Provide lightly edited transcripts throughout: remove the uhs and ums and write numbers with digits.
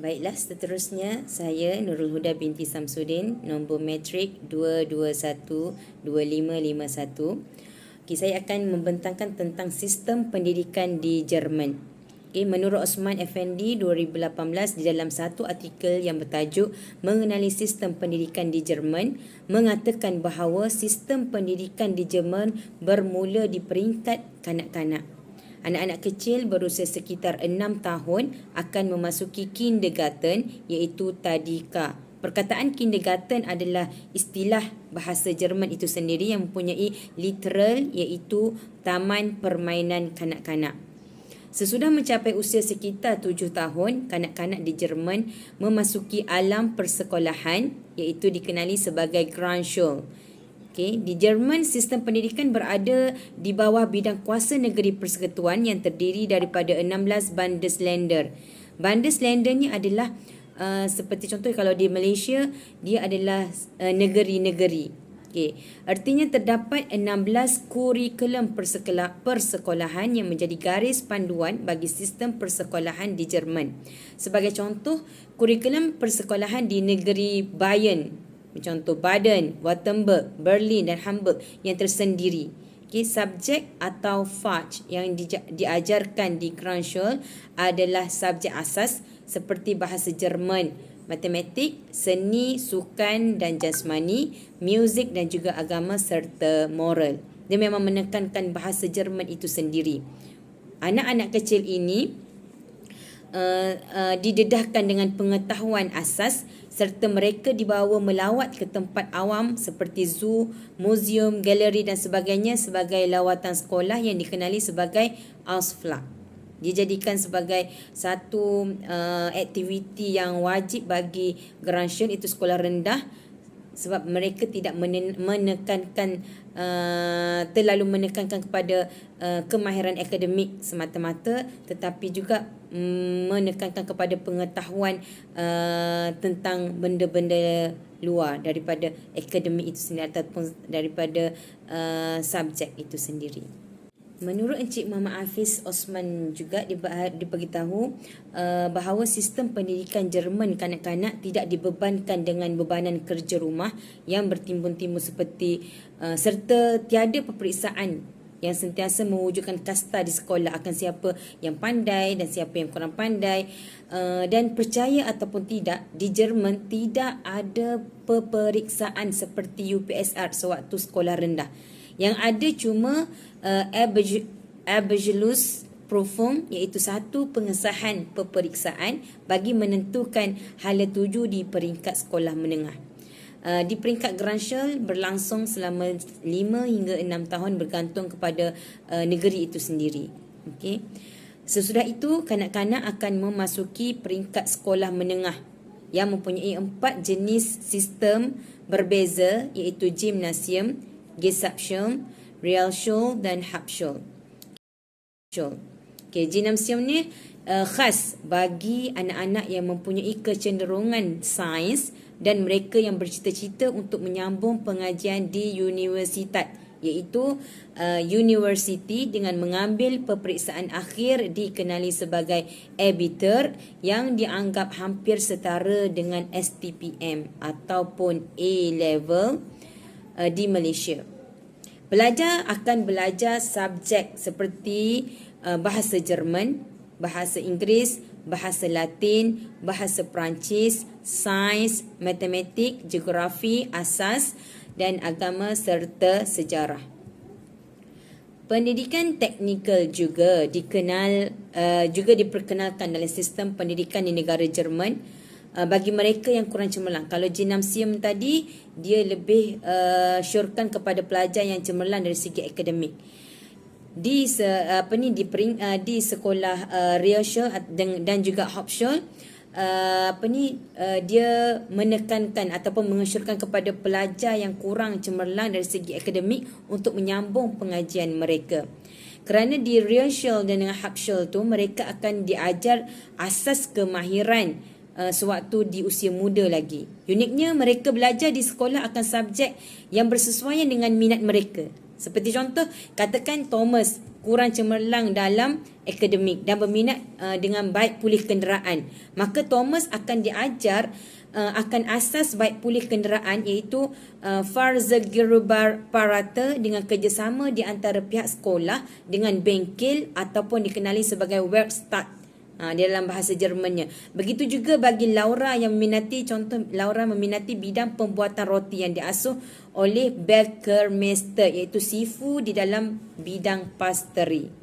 Baiklah, seterusnya saya Nurul Huda binti Samsudin, nombor matrik 2212551. Okay, saya akan membentangkan tentang sistem pendidikan di Jerman. Okay, menurut Osman Effendi 2018 di dalam satu artikel yang bertajuk Mengenali Sistem Pendidikan di Jerman, mengatakan bahawa sistem pendidikan di Jerman bermula di peringkat kanak-kanak. Anak-anak kecil berusia sekitar 6 tahun akan memasuki kindergarten, iaitu tadika. Perkataan kindergarten adalah istilah bahasa Jerman itu sendiri yang mempunyai literal, iaitu taman permainan kanak-kanak. Sesudah mencapai usia sekitar 7 tahun, kanak-kanak di Jerman memasuki alam persekolahan, iaitu dikenali sebagai Grundschule. Okay. Di Jerman, sistem pendidikan berada di bawah bidang kuasa negeri persekutuan yang terdiri daripada 16 Bundesländer. Bundesländer ni adalah seperti contoh kalau di Malaysia, dia adalah negeri-negeri. Okay. Artinya terdapat 16 kurikulum persekolahan yang menjadi garis panduan bagi sistem persekolahan di Jerman. Sebagai contoh, kurikulum persekolahan di negeri Bayern, contoh Baden, Württemberg, Berlin dan Hamburg yang tersendiri. Okay, subjek atau Fach yang diajarkan di Grundschule adalah subjek asas seperti bahasa Jerman, matematik, seni, sukan dan jasmani, muzik dan juga agama serta moral. Dia memang menekankan bahasa Jerman itu sendiri. Anak-anak kecil ini didedahkan dengan pengetahuan asas serta mereka dibawa melawat ke tempat awam seperti zoo, muzium, galeri dan sebagainya sebagai lawatan sekolah yang dikenali sebagai Ausflug. Dijadikan sebagai satu aktiviti yang wajib bagi Grundschule, itu sekolah rendah, sebab mereka tidak menekankan terlalu menekankan kepada kemahiran akademik semata-mata, tetapi juga menekankan kepada pengetahuan tentang benda-benda luar daripada akademik itu sendiri ataupun daripada subjek itu sendiri. Menurut Encik Muhammad Hafiz Osman juga diberitahu bahawa sistem pendidikan Jerman kanak-kanak tidak dibebankan dengan bebanan kerja rumah yang bertimbun-timbun seperti serta tiada peperiksaan yang sentiasa mewujudkan kasta di sekolah akan siapa yang pandai dan siapa yang kurang pandai. Dan percaya ataupun tidak, di Jerman tidak ada peperiksaan seperti UPSR sewaktu sekolah rendah. Yang ada cuma Abschlussprüfung, iaitu satu pengesahan peperiksaan bagi menentukan hala tuju di peringkat sekolah menengah. Di peringkat Grundschule berlangsung selama 5 hingga 6 tahun bergantung kepada negeri itu sendiri. Okay. Sesudah itu, kanak-kanak akan memasuki peringkat sekolah menengah yang mempunyai 4 jenis sistem berbeza, iaitu gymnasium, Gesamtschule, Realschule dan Hauptschule. Okay, gymnasium ni khas bagi anak-anak yang mempunyai kecenderungan sains dan mereka yang bercita-cita untuk menyambung pengajian di universitas, iaitu university, dengan mengambil peperiksaan akhir dikenali sebagai Abitur yang dianggap hampir setara dengan STPM ataupun A-level di Malaysia. Pelajar akan belajar subjek seperti bahasa Jerman, bahasa Inggeris, bahasa Latin, bahasa Perancis, sains, matematik, geografi, asas dan agama serta sejarah. Pendidikan teknikal juga diperkenalkan dalam sistem pendidikan di negara Jerman. Bagi mereka yang kurang cemerlang, kalau gymnasium tadi dia lebih syorkan kepada pelajar yang cemerlang dari segi akademik. Di sekolah Realschule dan juga Hauptschule, dia menekankan ataupun mengesyorkan kepada pelajar yang kurang cemerlang dari segi akademik untuk menyambung pengajian mereka. Kerana di Realschule dan dengan Hauptschule tu mereka akan diajar asas kemahiran sewaktu di usia muda lagi. Uniknya, mereka belajar di sekolah akan subjek yang bersesuaian dengan minat mereka. Seperti contoh, katakan Thomas kurang cemerlang dalam akademik dan berminat dengan baik pulih kenderaan. Maka Thomas akan diajar akan asas baik pulih kenderaan, iaitu Fahrzeugparate dengan kerjasama di antara pihak sekolah dengan bengkel ataupun dikenali sebagai Werkstatt di dalam bahasa Jermannya. Begitu juga bagi Laura yang meminati, contoh Laura meminati bidang pembuatan roti yang diasuh oleh Bäckermeister, iaitu sifu di dalam bidang pastry.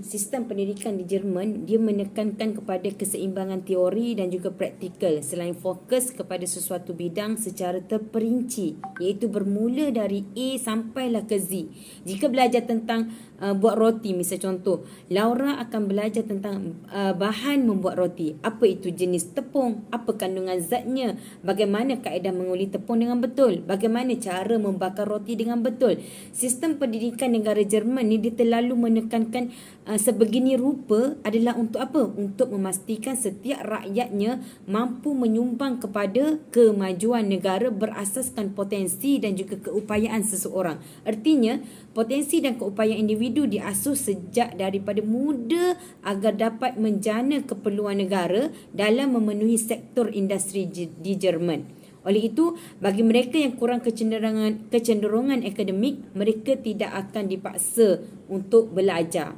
Sistem pendidikan di Jerman, dia menekankan kepada keseimbangan teori dan juga praktikal selain fokus kepada sesuatu bidang secara terperinci, iaitu bermula dari A sampailah ke Z. Jika belajar tentang buat roti, misal contoh, Laura akan belajar tentang bahan membuat roti, apa itu jenis tepung, apa kandungan zatnya, bagaimana kaedah menguli tepung dengan betul, bagaimana cara membakar roti dengan betul. Sistem pendidikan negara Jerman ni dia terlalu menekankan sebegini rupa adalah untuk apa? Untuk memastikan setiap rakyatnya mampu menyumbang kepada kemajuan negara berasaskan potensi dan juga keupayaan seseorang. Artinya, potensi dan keupayaan individu diasuh sejak daripada muda agar dapat menjana keperluan negara dalam memenuhi sektor industri di Jerman. Oleh itu, bagi mereka yang kurang kecenderungan akademik, mereka tidak akan dipaksa untuk belajar.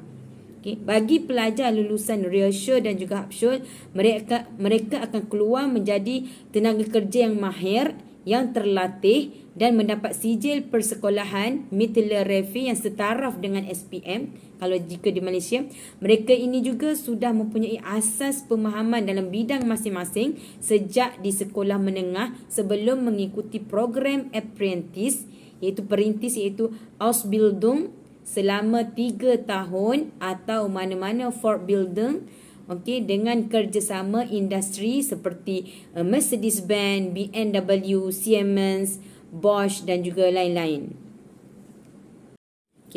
Bagi pelajar lulusan Realschule dan juga Hauptschule, mereka akan keluar menjadi tenaga kerja yang mahir, yang terlatih dan mendapat sijil persekolahan Mittelreife yang setaraf dengan SPM. Kalau jika di Malaysia, mereka ini juga sudah mempunyai asas pemahaman dalam bidang masing-masing sejak di sekolah menengah sebelum mengikuti program apprentice, iaitu perintis, iaitu Ausbildung selama 3 tahun atau mana-mana Fortbildung, dengan kerjasama industri seperti Mercedes-Benz, BMW, Siemens, Bosch dan juga lain-lain.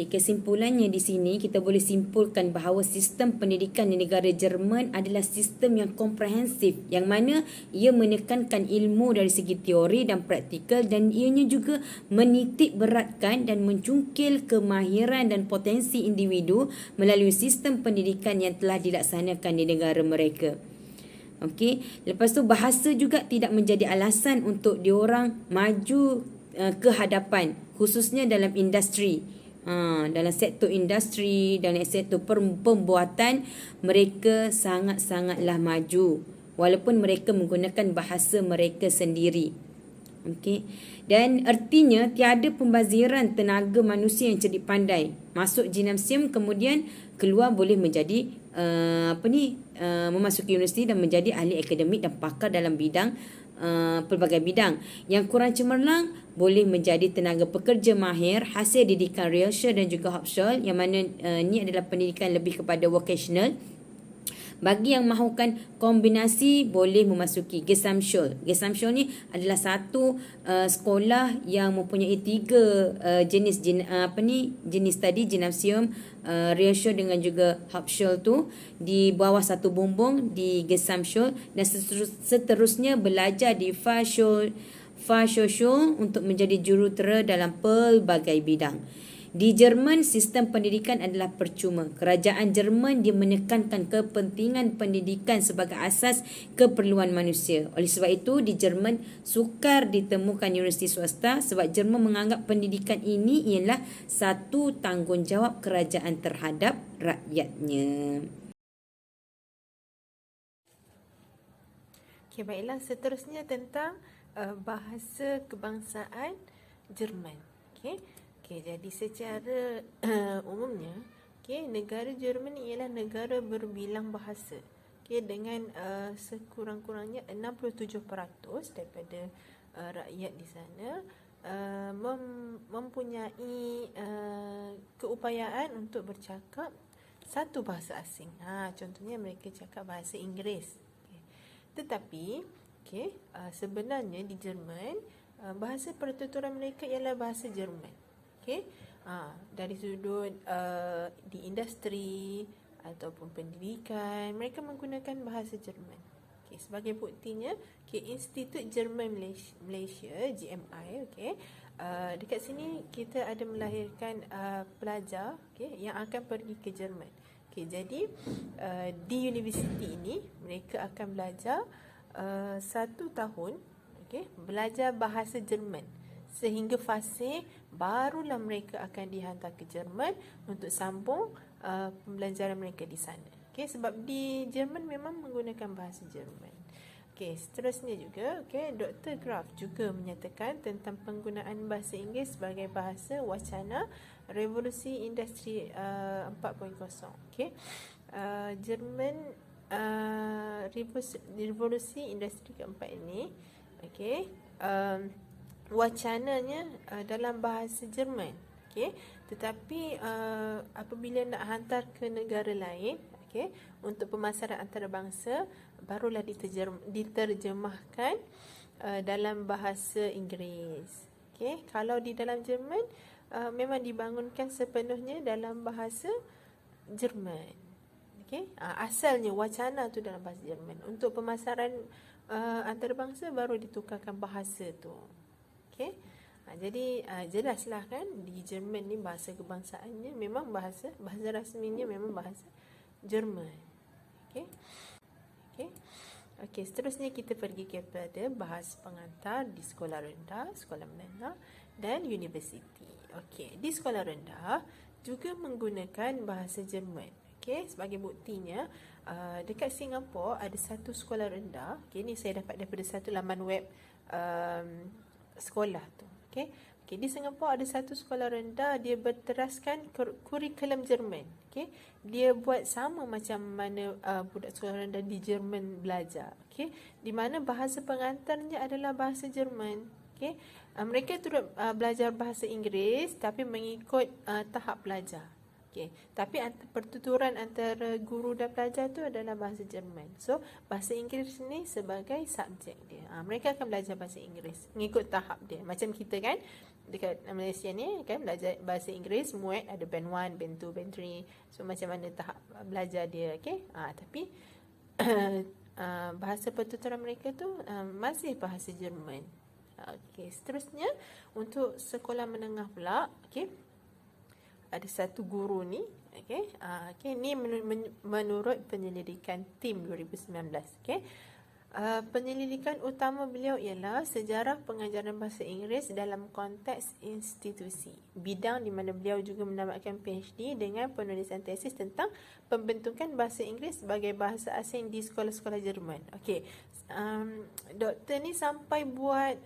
Kesimpulannya di sini kita boleh simpulkan bahawa sistem pendidikan di negara Jerman adalah sistem yang komprehensif, yang mana ia menekankan ilmu dari segi teori dan praktikal, dan ianya juga menitik beratkan dan mencungkil kemahiran dan potensi individu melalui sistem pendidikan yang telah dilaksanakan di negara mereka. Lepas tu bahasa juga tidak menjadi alasan untuk diorang maju ke hadapan, khususnya dalam industri. Dalam sektor industri, dalam sektor pembuatan, mereka sangat-sangatlah maju walaupun mereka menggunakan bahasa mereka sendiri. Dan artinya tiada pembaziran tenaga manusia yang cerdik pandai masuk gimnasium kemudian keluar boleh menjadi memasuki universiti dan menjadi ahli akademik dan pakar dalam bidang pelbagai bidang. Yang kurang cemerlang boleh menjadi tenaga pekerja mahir hasil didikan Realschule dan juga Hauptschule, yang mana ni adalah pendidikan lebih kepada vocational. Bagi yang mahukan kombinasi boleh memasuki Gesamtschule. Gesamtschule ni adalah satu sekolah yang mempunyai 3 jenis tadi, gymnasium, Realschule dengan juga Hauptschule tu di bawah satu bumbung di Gesamtschule, dan seterusnya belajar di Fachhochschule untuk menjadi jurutera dalam pelbagai bidang. Di Jerman, sistem pendidikan adalah percuma. Kerajaan Jerman dia menekankan kepentingan pendidikan sebagai asas keperluan manusia. Oleh sebab itu, di Jerman sukar ditemukan universiti swasta sebab Jerman menganggap pendidikan ini ialah satu tanggungjawab kerajaan terhadap rakyatnya. Baiklah, seterusnya tentang bahasa kebangsaan Jerman. Jadi secara umumnya, negara Jerman ialah negara berbilang bahasa. Dengan sekurang-kurangnya 67% daripada rakyat di sana mempunyai keupayaan untuk bercakap satu bahasa asing. Contohnya mereka cakap bahasa Inggeris. Tetapi sebenarnya di Jerman bahasa pertuturan mereka ialah bahasa Jerman. Dari sudut di industri ataupun pendidikan, mereka menggunakan bahasa Jerman. Okey, sebagai buktinya, Institut Jerman Malaysia, GMI, okey. Dekat sini kita ada melahirkan pelajar, okey, yang akan pergi ke Jerman. Okey, jadi di universiti ini mereka akan belajar 1 tahun, okey, belajar bahasa Jerman. Sehingga fasih barulah mereka akan dihantar ke Jerman untuk sambung pembelajaran mereka di sana. Okey, sebab di Jerman memang menggunakan bahasa Jerman. Okey, seterusnya juga, okey, Dr. Graf juga menyatakan tentang penggunaan bahasa Inggeris sebagai bahasa wacana revolusi industri 4.0. Okey. Jerman revolusi industri keempat ini, okey, wacananya dalam bahasa Jerman. Okey, tetapi apabila nak hantar ke negara lain, okey, untuk pemasaran antarabangsa, barulah diterjemahkan dalam bahasa Inggeris. Okey, kalau di dalam Jerman memang dibangunkan sepenuhnya dalam bahasa Jerman. Okey, asalnya wacana tu dalam bahasa Jerman. Untuk pemasaran antarabangsa baru ditukarkan bahasa tu. Okey. Jadi jelaslah kan, di Jerman ni bahasa kebangsaannya memang bahasa rasminya memang bahasa Jerman. Okey. Okey. Okey, seterusnya kita pergi kepada bahasa pengantar di sekolah rendah, sekolah menengah dan universiti. Okey, di sekolah rendah juga menggunakan bahasa Jerman. Okey, sebagai buktinya dekat Singapura ada satu sekolah rendah. Okey, ni saya dapat daripada satu laman web sekolah tu. Okey. Okey, di Singapura ada satu sekolah rendah, dia berteraskan kurikulum Jerman. Okey. Dia buat sama macam mana budak sekolah rendah di Jerman belajar. Okey. Di mana bahasa pengantarnya adalah bahasa Jerman. Okey. Mereka turut belajar bahasa Inggeris tapi mengikut tahap belajar. Okey, tapi pertuturan antara guru dan pelajar tu adalah bahasa Jerman. So, bahasa Inggeris ni sebagai subjek dia. Mereka akan belajar bahasa Inggeris mengikut tahap dia. Macam kita kan, dekat Malaysia ni kan belajar bahasa Inggeris, MUET ada band 1, band 2, band 3. So, macam mana tahap belajar dia, okey? Tapi bahasa pertuturan mereka tu masih bahasa Jerman. Okey, seterusnya untuk sekolah menengah pula, okey. Ada satu guru ni, okey. Okey, ni menurut penyelidikan tim 2019, okey. Penyelidikan utama beliau ialah sejarah pengajaran bahasa Inggeris dalam konteks institusi. Bidang di mana beliau juga mendapatkan PhD dengan penulisan tesis tentang pembentukan bahasa Inggeris sebagai bahasa asing di sekolah-sekolah Jerman. Okey. Doktor ni sampai buat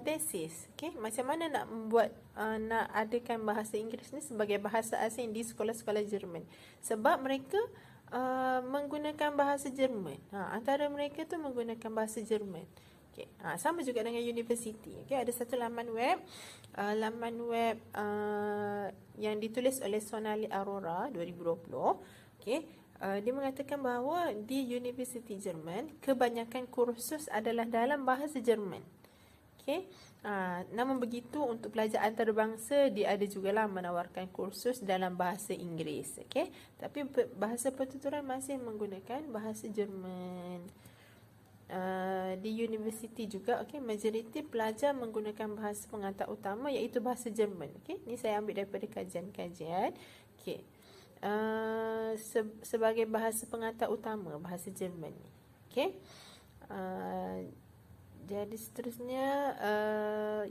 tesis, okey, macam mana nak membuat nak adakan bahasa Inggeris ni sebagai bahasa asing di sekolah-sekolah Jerman. Sebab mereka menggunakan bahasa Jerman. Antara mereka tu menggunakan bahasa Jerman. Okay. Sama juga dengan universiti. Okay. Ada satu laman web yang ditulis oleh Sonali Aurora 2020. Okay. Dia mengatakan bahawa di universiti Jerman kebanyakan kursus adalah dalam bahasa Jerman. Okay. Namun begitu untuk pelajar antarabangsa dia ada jugalah menawarkan kursus dalam bahasa Inggeris. Okay. Tapi bahasa pertuturan masih menggunakan bahasa Jerman. Di universiti juga, okay, majoriti pelajar menggunakan bahasa pengantar utama iaitu bahasa Jerman. Okay. Ni saya ambil daripada kajian-kajian. Okay. Sebagai bahasa pengantar utama bahasa Jerman ni. Okay. Jadi seterusnya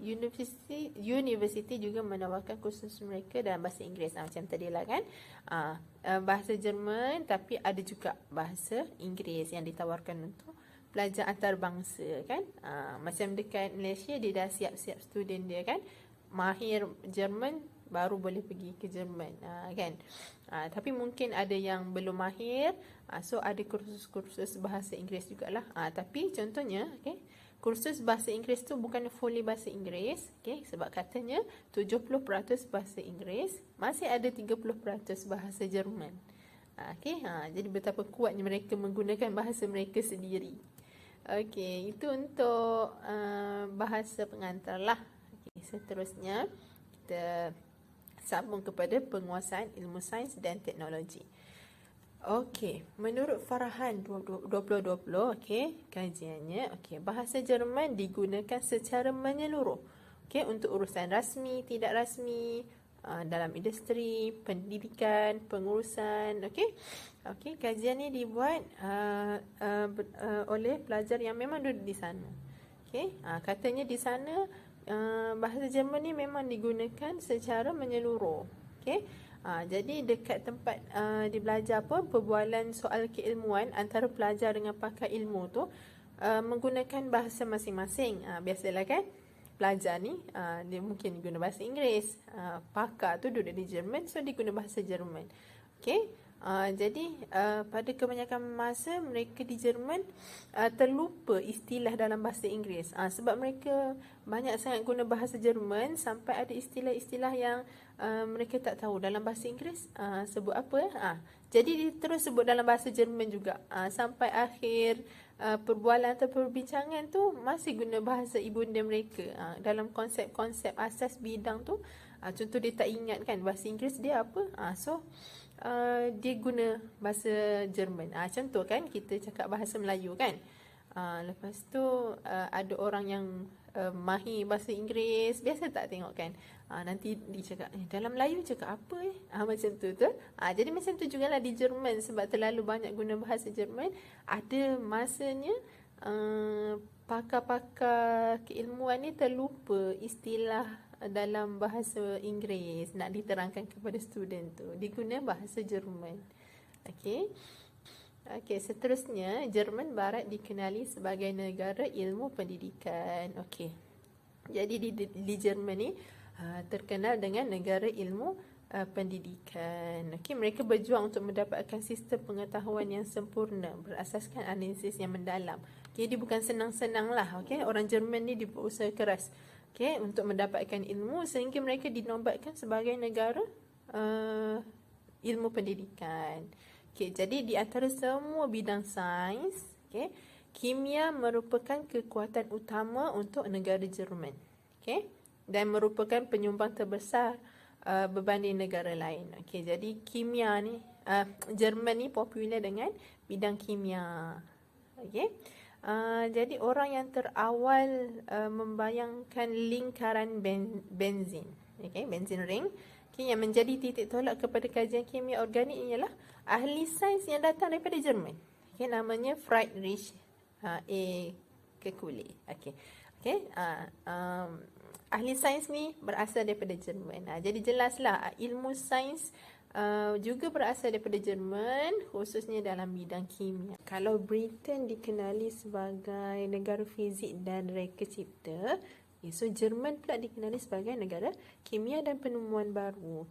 universiti juga menawarkan kursus mereka dalam bahasa Inggeris. Macam tadilah kan, bahasa Jerman tapi ada juga bahasa Inggeris yang ditawarkan untuk pelajar antarabangsa kan. Macam dekat Malaysia dia dah siap-siap student dia kan, mahir Jerman baru boleh pergi ke Jerman kan. Tapi mungkin ada yang belum mahir, so ada kursus-kursus bahasa Inggeris jugalah. Tapi contohnya, okay, kursus bahasa Inggeris tu bukan fully bahasa Inggeris, okay, sebab katanya 70% bahasa Inggeris, masih ada 30% bahasa Jerman. Okay, jadi betapa kuatnya mereka menggunakan bahasa mereka sendiri. Okay, itu untuk bahasa pengantar lah. Okay, seterusnya kita sambung kepada penguasaan ilmu sains dan teknologi. Okey, menurut Farahan 2020, okey, kajiannya, okey, bahasa Jerman digunakan secara menyeluruh. Okey, untuk urusan rasmi, tidak rasmi, dalam industri, pendidikan, pengurusan, okey. Okey, kajian ni dibuat oleh pelajar yang memang duduk di sana. Okey, katanya di sana bahasa Jerman ni memang digunakan secara menyeluruh. Okey. Jadi dekat tempat dia belajar pun perbualan soal keilmuan antara pelajar dengan pakar ilmu tu menggunakan bahasa masing-masing. Biasalah kan pelajar ni dia mungkin guna bahasa Inggeris, pakar tu duduk di Jerman, so dia guna bahasa Jerman. Okey. Jadi pada kebanyakan masa mereka di Jerman terlupa istilah dalam bahasa Inggeris, sebab mereka banyak sangat guna bahasa Jerman sampai ada istilah-istilah yang mereka tak tahu dalam bahasa Inggeris sebut apa. Jadi dia terus sebut dalam bahasa Jerman juga, sampai akhir perbualan atau perbincangan tu masih guna bahasa ibunda mereka dalam konsep-konsep asas bidang tu. Contoh dia tak ingat kan bahasa Inggeris dia apa, so dia guna bahasa Jerman. Contoh kan kita cakap bahasa Melayu kan, lepas tu ada orang yang mahir bahasa Inggeris, biasa tak tengok kan, nanti dia cakap dalam Melayu cakap apa macam tu. Jadi macam tu jugalah di Jerman, sebab terlalu banyak guna bahasa Jerman, ada masanya pakar-pakar keilmuan ni terlupa istilah dalam bahasa Inggeris nak diterangkan kepada student tu, diguna bahasa Jerman. Okey. Seterusnya, Jerman Barat dikenali sebagai negara ilmu pendidikan. Okey. Jadi di Jerman ni terkenal dengan negara ilmu pendidikan. Okey, mereka berjuang untuk mendapatkan sistem pengetahuan yang sempurna berasaskan analisis yang mendalam. Okey, dia bukan senang-senang lah. Okey, orang Jerman ni dia berusaha keras untuk mendapatkan ilmu sehingga mereka dinobatkan sebagai negara ilmu pendidikan. Jadi di antara semua bidang sains, kimia merupakan kekuatan utama untuk negara Jerman. Dan merupakan penyumbang terbesar berbanding negara lain. Jadi kimia ni, Jerman ni popular dengan bidang kimia. Jadi orang yang terawal membayangkan lingkaran benzin, benzin ring, yang menjadi titik tolak kepada kajian kimia organik ialah ahli sains yang datang daripada Jerman. Namanya Friedrich Kekulé. Ahli sains ni berasal daripada Jerman. Jadi jelaslah ilmu sains juga berasal daripada Jerman, khususnya dalam bidang kimia. Kalau Britain dikenali sebagai negara fizik dan reka cipta, so Jerman pula dikenali sebagai negara kimia dan penemuan baru.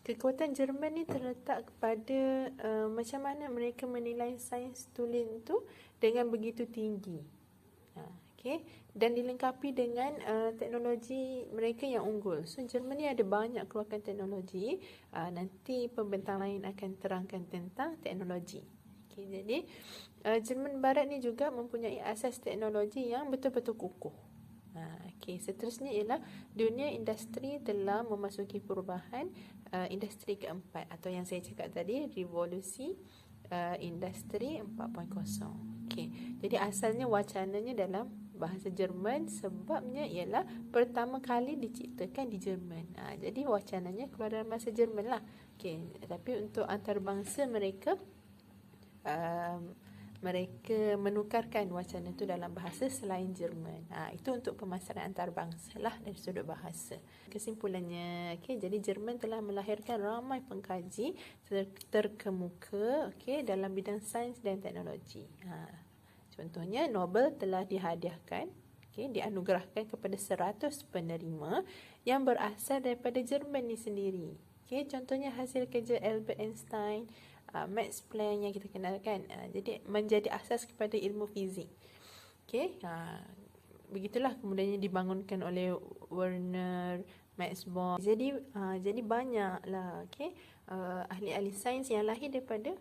Kekuatan Jerman ni terletak kepada macam mana mereka menilai sains tulen tu dengan begitu tinggi. Dan dilengkapi dengan teknologi mereka yang unggul. So Jerman ni ada banyak keluarkan teknologi. Nanti pembentang lain akan terangkan tentang teknologi. Jadi Jerman Barat ni juga mempunyai asas teknologi yang betul-betul kukuh. Seterusnya ialah dunia industri telah memasuki perubahan industri keempat, atau yang saya cakap tadi, revolusi industri 4.0. Jadi asalnya wacananya dalam bahasa Jerman, sebabnya ialah pertama kali diciptakan di Jerman. Jadi wacananya keluar dalam bahasa Jerman lah. Tapi untuk antarabangsa mereka menukarkan wacana itu dalam bahasa selain Jerman. Itu untuk pemasaran antarabangsa lah dari sudut bahasa. Kesimpulannya, jadi Jerman telah melahirkan ramai pengkaji terkemuka dalam bidang sains dan teknologi. Contohnya, Nobel telah dihadiahkan, dianugerahkan kepada 100 penerima yang berasal daripada Jerman ni sendiri. Contohnya hasil kerja Albert Einstein, Max Planck yang kita kenalkan. Jadi menjadi asas kepada ilmu fizik. Begitulah kemudiannya dibangunkan oleh Werner, Max Born. Jadi banyaklah ahli-ahli sains yang lahir daripada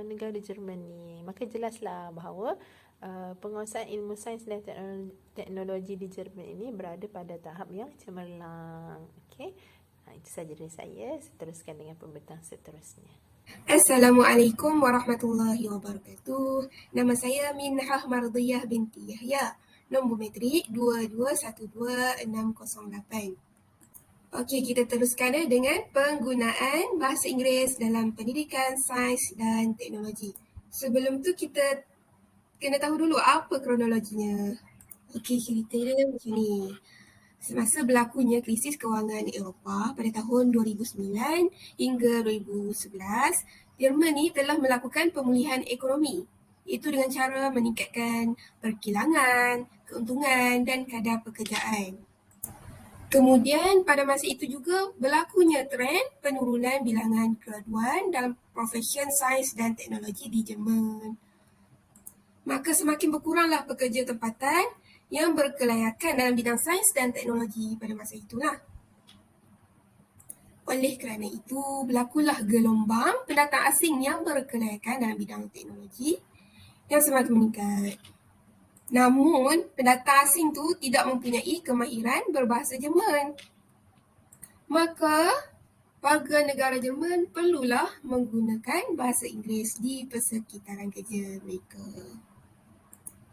negara Jerman ni. Maka jelaslah bahawa penguasaan ilmu sains dan teknologi di Jerman ini berada pada tahap yang cemerlang. Itu sahaja dari saya. Teruskan dengan pembentang seterusnya. Assalamualaikum warahmatullahi wabarakatuh. Nama saya Minhah Mardiyah binti Yahya. Nombor metrik 2212-608. Okey, kita teruskan dengan penggunaan bahasa Inggeris dalam pendidikan, sains dan teknologi. Sebelum tu kita kena tahu dulu apa kronologinya. Okey, ceritanya macam ni. Semasa berlakunya krisis kewangan Eropah pada tahun 2009 hingga 2011, Germany telah melakukan pemulihan ekonomi, iaitu dengan cara meningkatkan perkilangan, keuntungan dan kadar pekerjaan. Kemudian pada masa itu juga berlakunya trend penurunan bilangan graduan dalam profesion sains dan teknologi di Jerman. Maka semakin berkuranglah pekerja tempatan yang berkelayakan dalam bidang sains dan teknologi pada masa itulah. Oleh kerana itu, berlakulah gelombang pendatang asing yang berkelayakan dalam bidang teknologi yang semakin meningkat. Namun, pendatang asing tu tidak mempunyai kemahiran berbahasa Jerman. Maka, warga negara Jerman perlulah menggunakan bahasa Inggeris di persekitaran kerja mereka.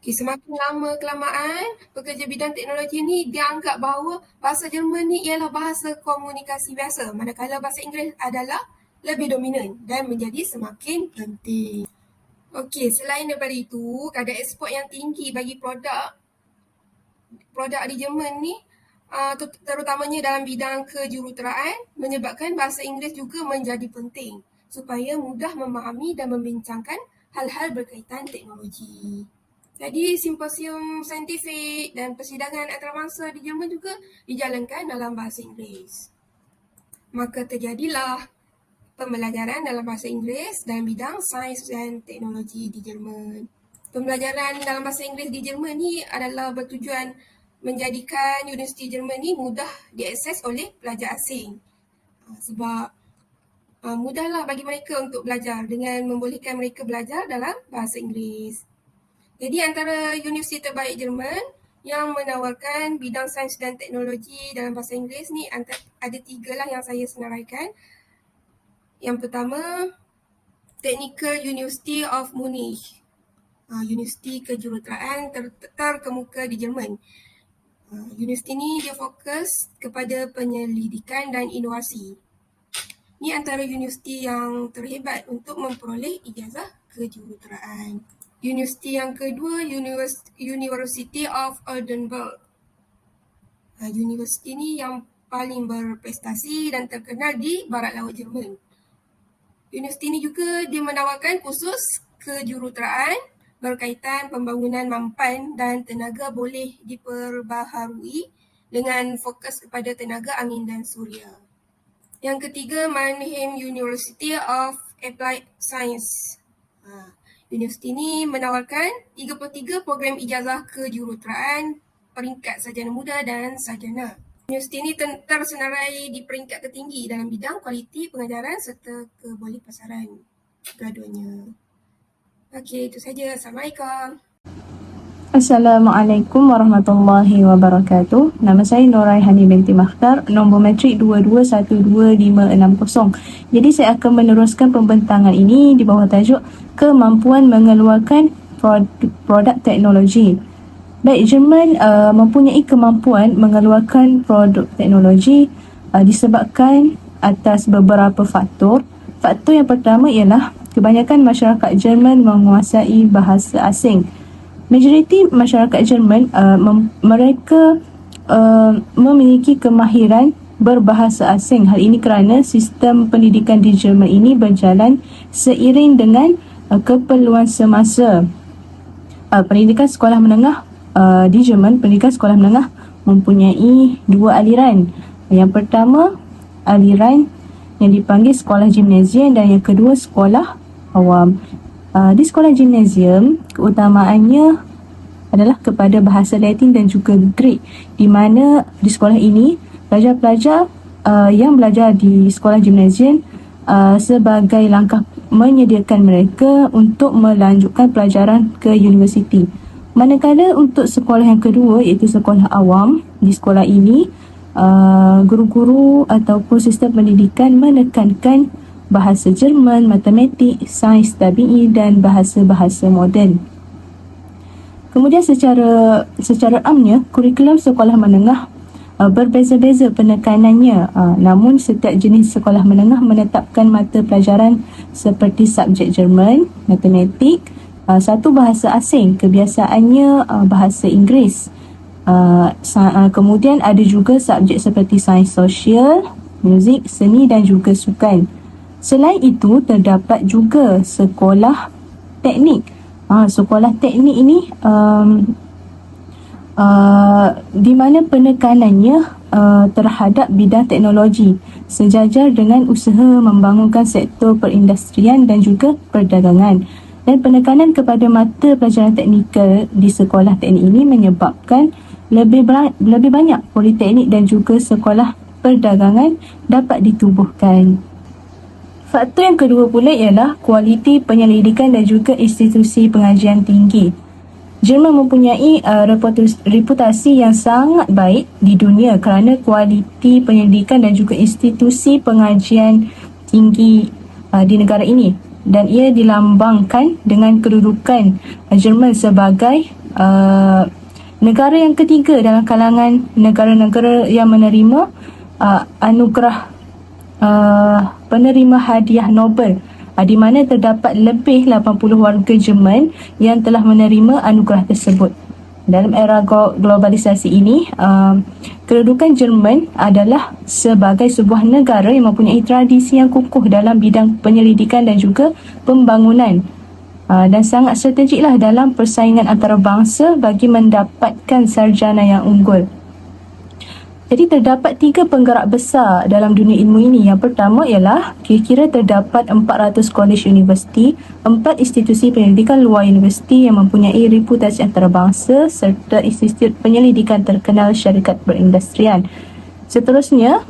Okay, semakin lama kelamaan, pekerja bidang teknologi ni dianggap bahawa bahasa Jerman ni ialah bahasa komunikasi biasa, manakala bahasa Inggeris adalah lebih dominan dan menjadi semakin penting. Okey, selain daripada itu, kadar ekspor yang tinggi bagi produk di Jerman ni, terutamanya dalam bidang kejuruteraan, menyebabkan bahasa Inggeris juga menjadi penting supaya mudah memahami dan membincangkan hal-hal berkaitan teknologi. Jadi, simposium saintifik dan persidangan antarabangsa di Jerman juga dijalankan dalam bahasa Inggeris. Maka terjadilah pembelajaran dalam bahasa Inggeris dalam bidang sains dan teknologi di Jerman. Pembelajaran dalam bahasa Inggeris di Jerman ni adalah bertujuan menjadikan universiti Jerman ni mudah diakses oleh pelajar asing. Sebab mudahlah bagi mereka untuk belajar dengan membolehkan mereka belajar dalam bahasa Inggeris. Jadi antara universiti terbaik Jerman yang menawarkan bidang sains dan teknologi dalam bahasa Inggeris ni ada 3 lah yang saya senaraikan. Yang pertama, Technical University of Munich. Universiti kejuruteraan terkemuka di Jerman. Universiti ni dia fokus kepada penyelidikan dan inovasi. Ini antara universiti yang terhebat untuk memperoleh ijazah kejuruteraan. Universiti yang kedua, University of Edinburgh. Universiti ni yang paling berprestasi dan terkenal di barat laut Jerman. Universiti ini juga dia menawarkan kursus kejuruteraan berkaitan pembangunan mampan dan tenaga boleh diperbaharui dengan fokus kepada tenaga angin dan suria. Yang ketiga, Mannheim University of Applied Science. Universiti ini menawarkan 33 program ijazah kejuruteraan peringkat sarjana muda dan sarjana. Universiti ini tersenarai di peringkat tertinggi dalam bidang kualiti pengajaran serta kebolehpasaran graduannya. Okey, itu saja. Assalamualaikum. Assalamualaikum warahmatullahi wabarakatuh. Nama saya Noraihani binti Makhtar, nombor matrik 22122560. Jadi saya akan meneruskan pembentangan ini di bawah tajuk kemampuan mengeluarkan produk teknologi. Baik, Jerman mempunyai kemampuan mengeluarkan produk teknologi disebabkan atas beberapa faktor. Faktor yang pertama ialah kebanyakan masyarakat Jerman menguasai bahasa asing. Majoriti masyarakat Jerman mereka memiliki kemahiran berbahasa asing. Hal ini kerana sistem pendidikan di Jerman ini berjalan seiring dengan keperluan semasa. Pendidikan sekolah menengah di Jerman, pendidikan sekolah menengah mempunyai 2 aliran. Yang pertama, aliran yang dipanggil sekolah gimnasium dan yang kedua sekolah awam. Di sekolah gimnasium, keutamaannya adalah kepada bahasa Latin dan juga Greek, di mana di sekolah ini pelajar-pelajar yang belajar di sekolah gimnasium sebagai langkah menyediakan mereka untuk melanjutkan pelajaran ke universiti. Manakala untuk sekolah yang kedua, iaitu sekolah awam, di sekolah ini guru-guru ataupun sistem pendidikan menekankan bahasa Jerman, matematik, sains tabi'i dan bahasa-bahasa moden. Kemudian secara amnya, kurikulum sekolah menengah berbeza-beza penekanannya, namun setiap jenis sekolah menengah menetapkan mata pelajaran seperti subjek Jerman, matematik, satu bahasa asing, kebiasaannya bahasa Inggeris. Kemudian ada juga subjek seperti sains sosial, muzik, seni dan juga sukan. Selain itu, terdapat juga sekolah teknik. Sekolah teknik ini di mana penekanannya terhadap bidang teknologi sejajar dengan usaha membangunkan sektor perindustrian dan juga perdagangan. Dan penekanan kepada mata pelajaran teknikal di sekolah teknik ini menyebabkan lebih banyak politeknik dan juga sekolah perdagangan dapat ditubuhkan. Faktor yang kedua pula ialah kualiti penyelidikan dan juga institusi pengajian tinggi. Jerman mempunyai reputasi yang sangat baik di dunia kerana kualiti penyelidikan dan juga institusi pengajian tinggi di negara ini, dan ia dilambangkan dengan kedudukan Jerman sebagai negara yang ketiga dalam kalangan negara-negara yang menerima anugerah penerima hadiah Nobel, di mana terdapat lebih 80 warga Jerman yang telah menerima anugerah tersebut. Dalam era globalisasi ini, kedudukan Jerman adalah sebagai sebuah negara yang mempunyai tradisi yang kukuh dalam bidang penyelidikan dan juga pembangunan, dan sangat strategiklah dalam persaingan antarabangsa bagi mendapatkan sarjana yang unggul. Jadi terdapat 3 penggerak besar dalam dunia ilmu ini. Yang pertama ialah kira-kira terdapat 400 kolej universiti, 4 institusi penyelidikan luar universiti yang mempunyai reputasi antarabangsa serta institut penyelidikan terkenal syarikat perindustrian. Seterusnya,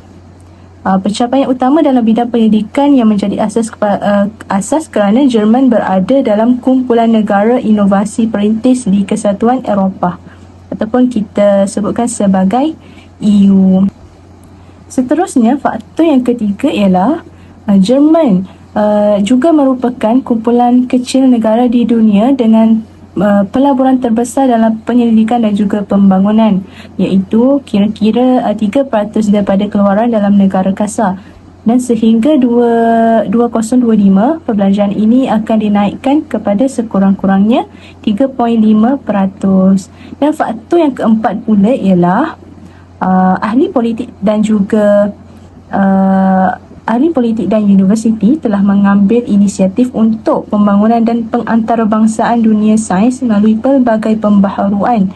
pencapaian utama dalam bidang pendidikan yang menjadi asas kerana Jerman berada dalam kumpulan negara inovasi perintis di Kesatuan Eropah, ataupun kita sebutkan sebagai EU. Seterusnya, faktor yang ketiga ialah Jerman juga merupakan kumpulan kecil negara di dunia dengan pelaburan terbesar dalam penyelidikan dan juga pembangunan, iaitu kira-kira 3% daripada keluaran dalam negara kasar. Dan sehingga 2025, perbelanjaan ini akan dinaikkan kepada sekurang-kurangnya 3.5%. Dan faktor yang keempat pula ialah ahli politik dan universiti telah mengambil inisiatif untuk pembangunan dan pengantarbangsaan dunia sains melalui pelbagai pembaharuan.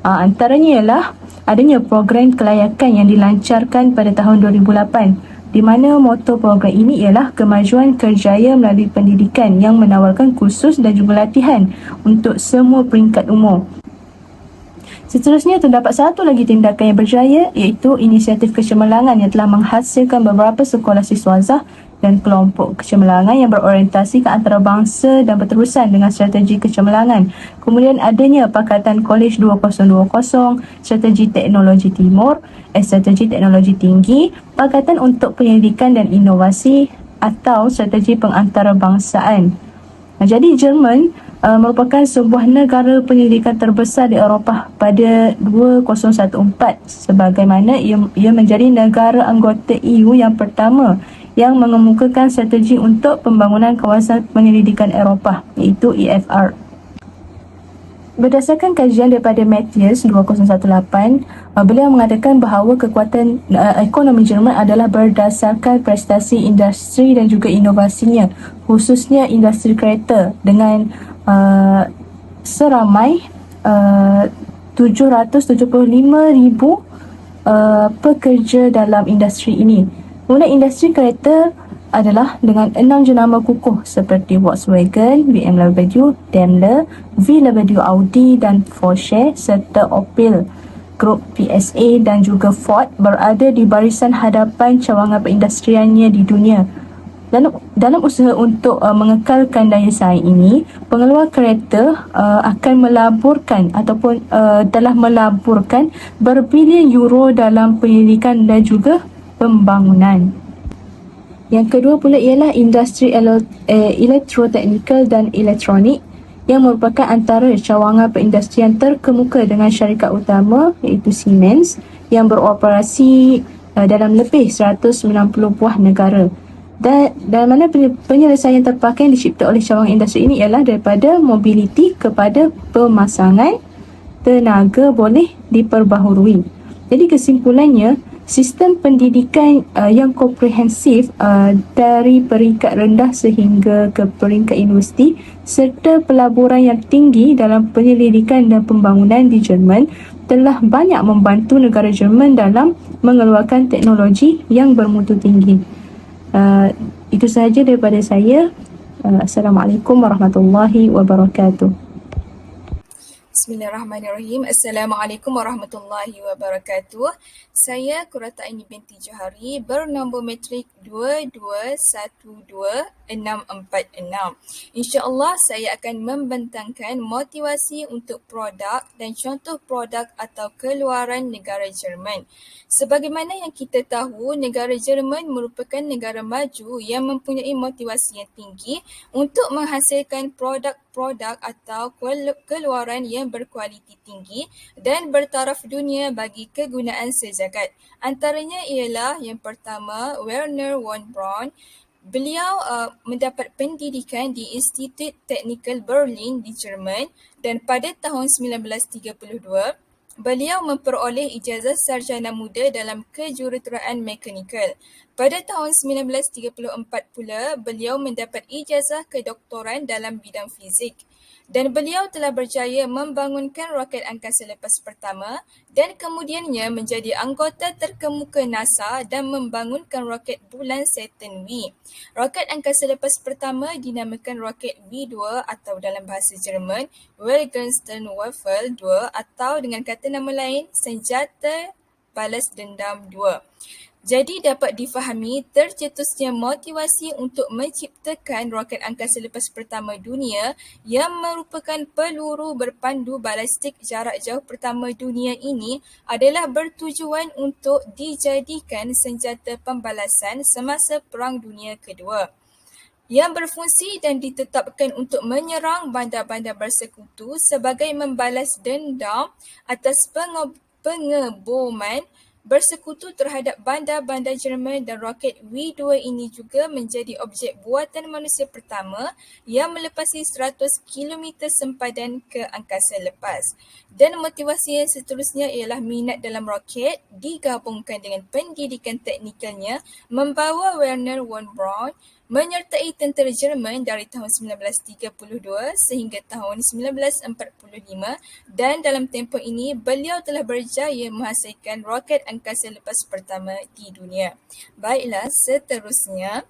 Antaranya ialah adanya program kelayakan yang dilancarkan pada tahun 2008, di mana moto program ini ialah kemajuan kerjaya melalui pendidikan yang menawarkan kursus dan juga latihan untuk semua peringkat umur. Seterusnya, terdapat satu lagi tindakan yang berjaya, iaitu inisiatif kecemerlangan yang telah menghasilkan beberapa sekolah siswazah dan kelompok kecemerlangan yang berorientasi ke antarabangsa dan berterusan dengan strategi kecemerlangan. Kemudian adanya Pakatan Kolej 2020, Strategi Teknologi Timur, Strategi Teknologi Tinggi, Pakatan untuk Penyelidikan dan Inovasi atau Strategi Pengantarbangsaan. Jadi Jerman merupakan sebuah negara penyelidikan terbesar di Eropah pada 2014, sebagaimana ia menjadi negara anggota EU yang pertama yang mengemukakan strategi untuk pembangunan kawasan penyelidikan Eropah, iaitu EFR. Berdasarkan kajian daripada Matthias 2018, beliau mengatakan bahawa kekuatan ekonomi Jerman adalah berdasarkan prestasi industri dan juga inovasinya, khususnya industri kereta dengan seramai 775,000 pekerja dalam industri ini. Kemudian industri kereta adalah dengan 6 jenama kukuh seperti Volkswagen, BMW, Daimler, VW Audi dan Porsche serta Opel, Grup PSA dan juga Ford berada di barisan hadapan cawangan perindustriannya di dunia. Dalam usaha untuk mengekalkan daya saing ini, pengeluar kereta akan melaburkan ataupun telah melaburkan berbilion euro dalam penyelidikan dan juga pembangunan. Yang kedua pula ialah industri elektrotechnical dan elektronik yang merupakan antara cawangan perindustrian terkemuka dengan syarikat utama iaitu Siemens yang beroperasi dalam lebih 190 buah negara. Dan mana penyelesaian terpakai yang dicipta oleh cawangan industri ini ialah daripada mobiliti kepada pemasangan tenaga boleh diperbaharui. Jadi kesimpulannya, sistem pendidikan yang komprehensif dari peringkat rendah sehingga ke peringkat universiti serta pelaburan yang tinggi dalam penyelidikan dan pembangunan di Jerman telah banyak membantu negara Jerman dalam mengeluarkan teknologi yang bermutu tinggi. Itu sahaja daripada saya. Assalamualaikum warahmatullahi wabarakatuh. Bismillahirrahmanirrahim. Assalamualaikum warahmatullahi wabarakatuh. Saya Qurrata Aini binti Johari bernombor matrik 2212646. InsyaAllah saya akan membentangkan motivasi untuk produk dan contoh produk atau keluaran negara Jerman. Sebagaimana yang kita tahu, negara Jerman merupakan negara maju yang mempunyai motivasi yang tinggi untuk menghasilkan produk-produk atau keluaran yang berkualiti tinggi dan bertaraf dunia bagi kegunaan sejagat. Antaranya ialah yang pertama, Wernher von Braun. Beliau mendapat pendidikan di Institut Technical Berlin di Jerman dan pada tahun 1932, beliau memperoleh ijazah sarjana muda dalam kejuruteraan mekanikal. Pada tahun 1934 pula, beliau mendapat ijazah kedoktoran dalam bidang fizik. Dan beliau telah berjaya membangunkan roket angkasa lepas pertama dan kemudiannya menjadi anggota terkemuka NASA dan membangunkan roket bulan Saturn V. Roket angkasa lepas pertama dinamakan roket V2 atau dalam bahasa Jerman Wilhelmstern-Waffel 2 atau dengan kata nama lain senjata balas dendam 2. Jadi dapat difahami tercetusnya motivasi untuk menciptakan roket angkasa lepas pertama dunia yang merupakan peluru berpandu balistik jarak jauh pertama dunia ini adalah bertujuan untuk dijadikan senjata pembalasan semasa Perang Dunia Kedua yang berfungsi dan ditetapkan untuk menyerang bandar-bandar bersekutu sebagai membalas dendam atas pengeboman bersekutu terhadap bandar-bandar Jerman, dan roket V2 ini juga menjadi objek buatan manusia pertama yang melepasi 100 km sempadan ke angkasa lepas. Dan motivasi yang seterusnya ialah minat dalam roket digabungkan dengan pendidikan teknikalnya membawa Wernher von Braun menyertai tentera Jerman dari tahun 1932 sehingga tahun 1945 dan dalam tempoh ini beliau telah berjaya menghasilkan roket angkasa lepas pertama di dunia. Baiklah, seterusnya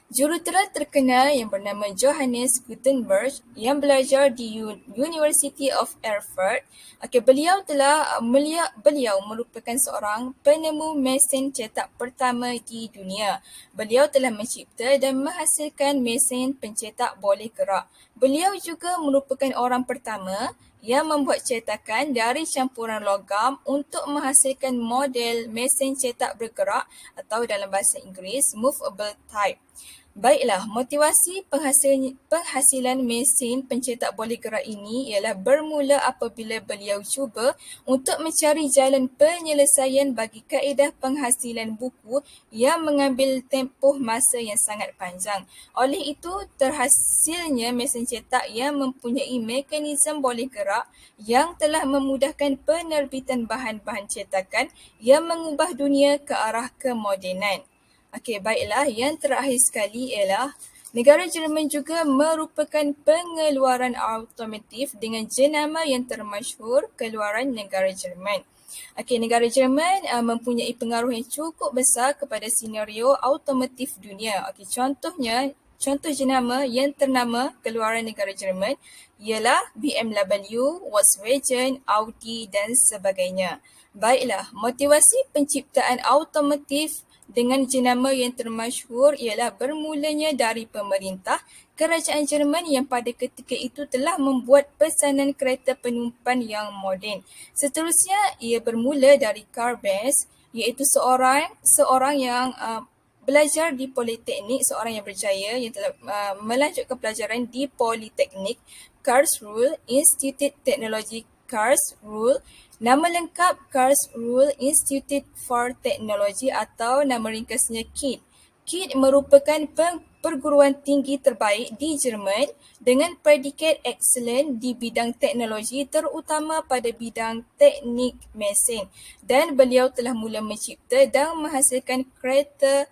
jurutera terkenal yang bernama Johannes Gutenberg yang belajar di University of Erfurt. Beliau merupakan seorang penemu mesin cetak pertama di dunia. Beliau telah mencipta dan menghasilkan mesin pencetak boleh gerak. Beliau juga merupakan orang pertama yang membuat cetakan dari campuran logam untuk menghasilkan model mesin cetak bergerak atau dalam bahasa Inggeris movable type. Baiklah, motivasi penghasilan mesin pencetak boleh gerak ini ialah bermula apabila beliau cuba untuk mencari jalan penyelesaian bagi kaedah penghasilan buku yang mengambil tempoh masa yang sangat panjang. Oleh itu, terhasilnya mesin cetak yang mempunyai mekanisme boleh gerak yang telah memudahkan penerbitan bahan-bahan cetakan yang mengubah dunia ke arah kemodenan. Baiklah, yang terakhir sekali ialah negara Jerman juga merupakan pengeluaran automotif dengan jenama yang termasyhur keluaran negara Jerman. Negara Jerman mempunyai pengaruh yang cukup besar kepada senario automotif dunia. Contoh jenama yang ternama keluaran negara Jerman ialah BMW, Volkswagen, Audi dan sebagainya. Baiklah, motivasi penciptaan automotif dengan jenama yang termasyhur ialah bermulanya dari pemerintah kerajaan Jerman yang pada ketika itu telah membuat pesanan kereta penumpan yang moden. Seterusnya, ia bermula dari Karl Benz, iaitu seorang yang belajar di Politeknik, seorang yang berjaya yang telah melanjutkan pelajaran di Politeknik Karlsruhe Institut Teknologi Karlsruhe. Nama lengkap Karlsruhe Institute for Technology atau nama ringkasnya KIT. KIT merupakan perguruan tinggi terbaik di Jerman dengan predikat excellent di bidang teknologi terutama pada bidang teknik mesin, dan beliau telah mula mencipta dan menghasilkan kereta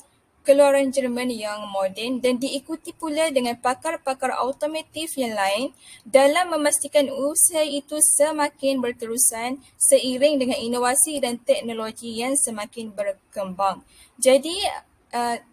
keluaran Jerman yang moden dan diikuti pula dengan pakar-pakar automotif yang lain dalam memastikan usaha itu semakin berterusan seiring dengan inovasi dan teknologi yang semakin berkembang. Jadi,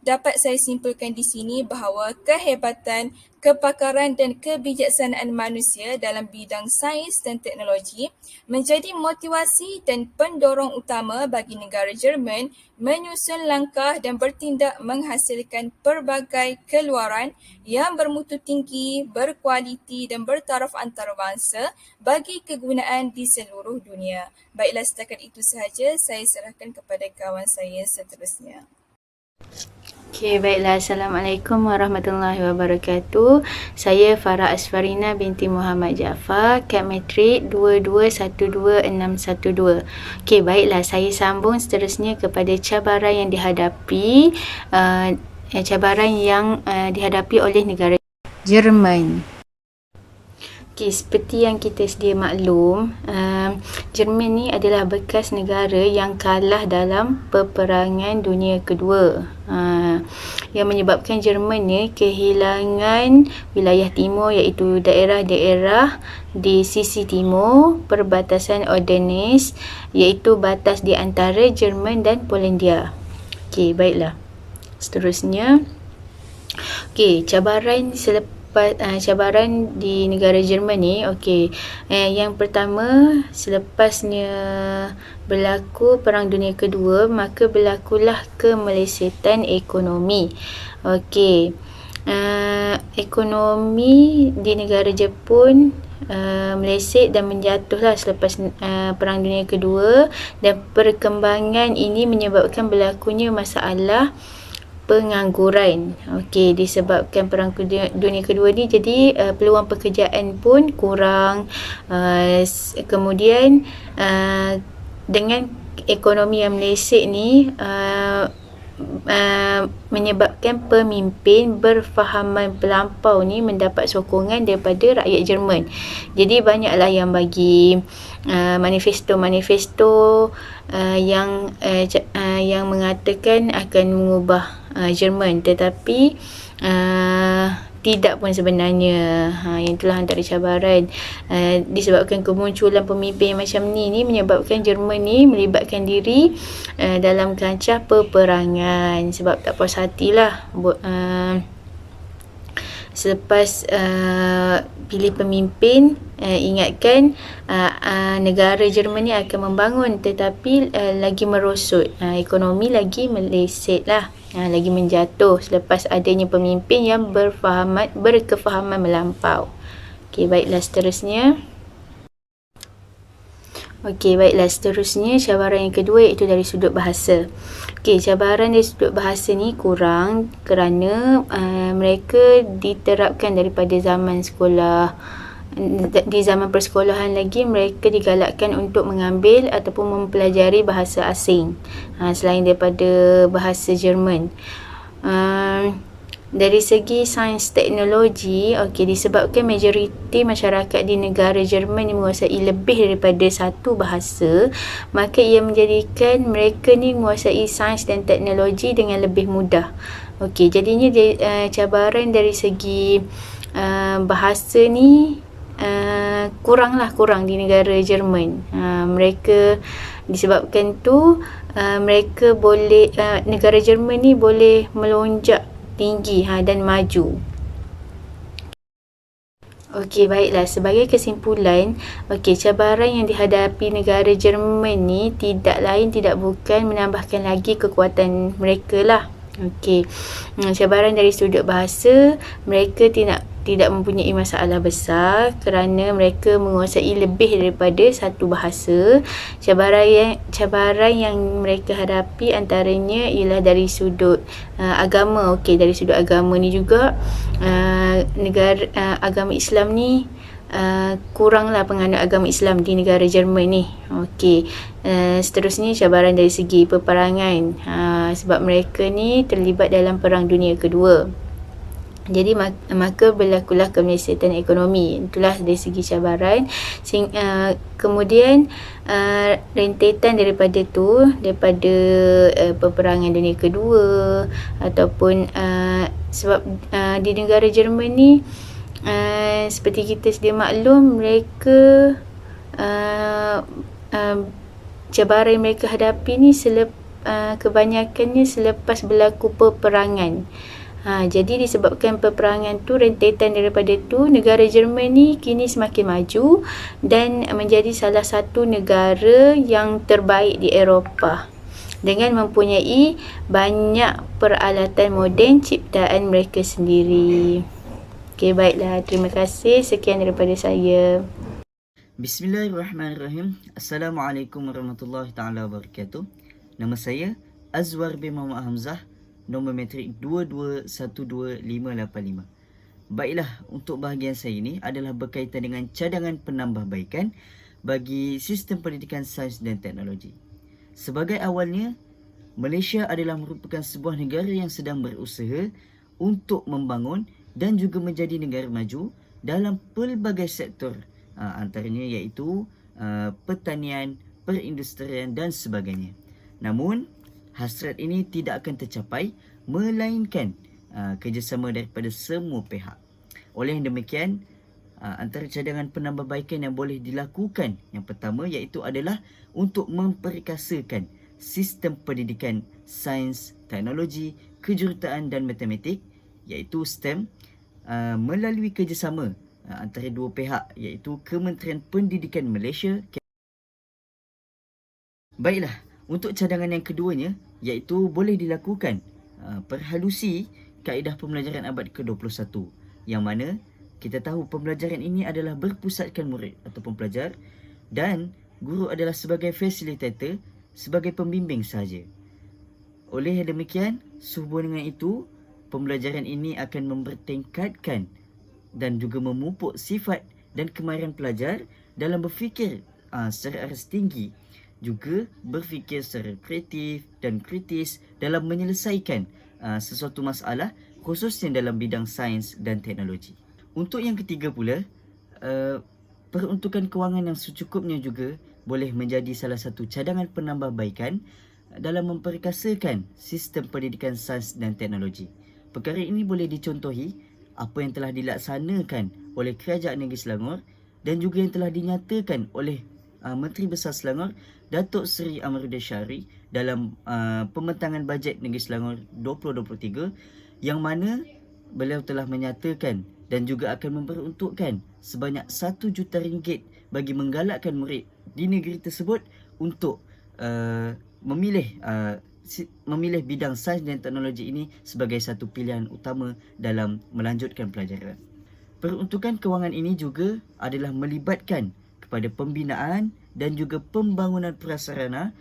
dapat saya simpulkan di sini bahawa kehebatan, kepakaran dan kebijaksanaan manusia dalam bidang sains dan teknologi menjadi motivasi dan pendorong utama bagi negara Jerman menyusun langkah dan bertindak menghasilkan pelbagai keluaran yang bermutu tinggi, berkualiti dan bertaraf antarabangsa bagi kegunaan di seluruh dunia. Baiklah, setakat itu sahaja. Saya serahkan kepada kawan saya seterusnya. Okey, baiklah. Assalamualaikum warahmatullahi wabarakatuh. Saya Farah Asfarina binti Muhammad Jaafar, Kad Matrik 2212612. Okey, baiklah. Saya sambung seterusnya kepada cabaran yang dihadapi dihadapi oleh negara Jerman. Okay, seperti yang kita sedia maklum, Jerman ni adalah bekas negara yang kalah dalam peperangan dunia kedua, yang menyebabkan Jerman ni kehilangan wilayah timur, iaitu daerah-daerah di sisi timur perbatasan Ardennes, iaitu batas di antara Jerman dan Polandia. Okey, baiklah. Seterusnya, okey, cabaran di negara Jerman ni, yang pertama, selepasnya berlaku Perang Dunia Kedua, maka berlakulah kemelesetan ekonomi. Ekonomi di negara Jepun meleset dan menjatuhlah selepas Perang Dunia Kedua, dan perkembangan ini menyebabkan berlakunya masalah pengangguran. Disebabkan Perang Dunia Kedua ni, jadi peluang pekerjaan pun kurang. Kemudian dengan ekonomi yang meleset ni, menyebabkan pemimpin berfahaman terlampau ni mendapat sokongan daripada rakyat Jerman. Jadi banyaklah yang bagi manifesto-manifesto yang mengatakan akan mengubah Jerman, tetapi tidak pun sebenarnya. Yang itulah antara cabaran, disebabkan kemunculan pemimpin macam ni menyebabkan Jerman ni melibatkan diri dalam kancah peperangan, sebab tak puas hatilah selepas pilih pemimpin. Ingatkan negara Jerman ni akan membangun, tetapi lagi merosot, ekonomi lagi meleset lah, lagi menjatuh selepas adanya pemimpin yang berkefahaman melampau. Baiklah, seterusnya. Cabaran yang kedua iaitu dari sudut bahasa. Cabaran dari sudut bahasa ni kurang kerana mereka diterapkan daripada zaman sekolah. Di zaman persekolahan lagi, mereka digalakkan untuk mengambil ataupun mempelajari bahasa asing selain daripada bahasa Jerman. Dari segi sains teknologi, disebabkan majoriti masyarakat di negara Jerman ni menguasai lebih daripada satu bahasa, maka ia menjadikan mereka ni menguasai sains dan teknologi dengan lebih mudah. Jadinya cabaran dari segi bahasa ni kurang di negara Jerman. Mereka disebabkan tu mereka boleh negara Jerman ni boleh melonjak tinggi dan maju. Baiklah, sebagai kesimpulan, cabaran yang dihadapi negara Jerman ni tidak lain tidak bukan menambahkan lagi kekuatan mereka lah. Cabaran dari sudut bahasa, mereka tidak mempunyai masalah besar kerana mereka menguasai lebih daripada satu bahasa. Cabaran yang mereka hadapi antaranya ialah dari sudut agama. Okey, dari sudut agama ni juga agama Islam ni kuranglah penganut agama Islam di negara Jerman ni. Okey. Seterusnya cabaran dari segi peperangan. Sebab mereka ni terlibat dalam Perang Dunia Kedua. Jadi maka berlakulah kemelesatan ekonomi. Itulah dari segi cabaran. Kemudian rentetan daripada peperangan Dunia Kedua ataupun sebab di negara Jerman ni seperti kita sedia maklum, mereka cabaran yang mereka hadapi ni kebanyakannya selepas berlaku peperangan. Jadi disebabkan peperangan tu, rentetan daripada tu, negara Jerman ni kini semakin maju dan menjadi salah satu negara yang terbaik di Eropah dengan mempunyai banyak peralatan moden ciptaan mereka sendiri. Okey, baiklah. Terima kasih. Sekian daripada saya. Bismillahirrahmanirrahim. Assalamualaikum warahmatullahi taala wabarakatuh. Nama saya Azwar bin Muhammad Hamzah, nombor matrik 2212585. Baiklah, untuk bahagian saya ini adalah berkaitan dengan cadangan penambahbaikan bagi sistem pendidikan sains dan teknologi. Sebagai awalnya, Malaysia adalah merupakan sebuah negara yang sedang berusaha untuk membangun dan juga menjadi negara maju dalam pelbagai sektor, antaranya iaitu pertanian, perindustrian dan sebagainya. Namun, hasrat ini tidak akan tercapai melainkan kerjasama daripada semua pihak. Oleh demikian, antara cadangan penambahbaikan yang boleh dilakukan, yang pertama iaitu adalah untuk memperkasakan sistem pendidikan sains, teknologi, kejuruteraan dan matematik iaitu STEM melalui kerjasama antara dua pihak iaitu Kementerian Pendidikan Malaysia. Baiklah, untuk cadangan yang keduanya iaitu boleh dilakukan perhalusi kaedah pembelajaran abad ke-21, yang mana kita tahu pembelajaran ini adalah berpusatkan murid ataupun pelajar dan guru adalah sebagai fasilitator, sebagai pembimbing sahaja. Oleh demikian, sehubungan dengan itu, pembelajaran ini akan mempertingkatkan dan juga memupuk sifat dan kemahiran pelajar dalam berfikir secara aras tinggi, juga berfikir secara kreatif dan kritis dalam menyelesaikan sesuatu masalah, khususnya dalam bidang sains dan teknologi. Untuk yang ketiga pula, peruntukan kewangan yang secukupnya juga boleh menjadi salah satu cadangan penambahbaikan dalam memperkasakan sistem pendidikan sains dan teknologi. Perkara ini boleh dicontohi apa yang telah dilaksanakan oleh Kerajaan Negeri Selangor dan juga yang telah dinyatakan oleh Menteri Besar Selangor, Datuk Seri Amaruddin Syari dalam pembentangan bajet Negeri Selangor 2023, yang mana beliau telah menyatakan dan juga akan memperuntukkan sebanyak RM1 juta bagi menggalakkan murid di negeri tersebut untuk memilih bidang sains dan teknologi ini sebagai satu pilihan utama dalam melanjutkan pelajaran. Peruntukan kewangan ini juga adalah melibatkan kepada pembinaan dan juga pembangunan prasarana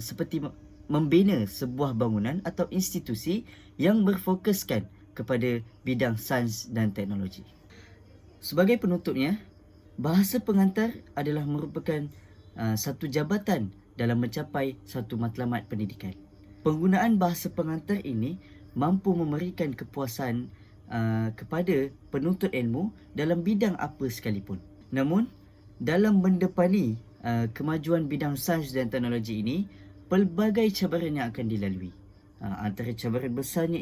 seperti membina sebuah bangunan atau institusi yang berfokuskan kepada bidang sains dan teknologi. Sebagai penutupnya, bahasa pengantar adalah merupakan satu jabatan dalam mencapai satu matlamat pendidikan. Penggunaan bahasa pengantar ini mampu memberikan kepuasan kepada penuntut ilmu dalam bidang apa sekalipun. Namun, dalam mendepani kemajuan bidang sains dan teknologi ini, pelbagai cabaran yang akan dilalui. Antara cabaran besarnya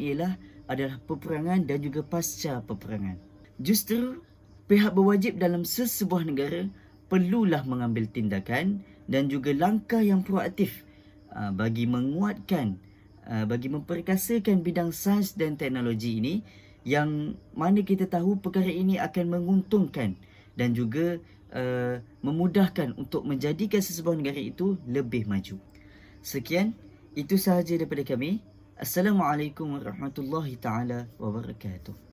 adalah peperangan dan juga pasca peperangan. Justru, pihak berwajib dalam sesebuah negara perlulah mengambil tindakan dan juga langkah yang proaktif bagi menguatkan, bagi memperkasakan bidang sains dan teknologi ini, yang mana kita tahu perkara ini akan menguntungkan dan juga memudahkan untuk menjadikan sesebuah negara itu lebih maju. Sekian, itu sahaja daripada kami. Assalamualaikum warahmatullahi taala wabarakatuh.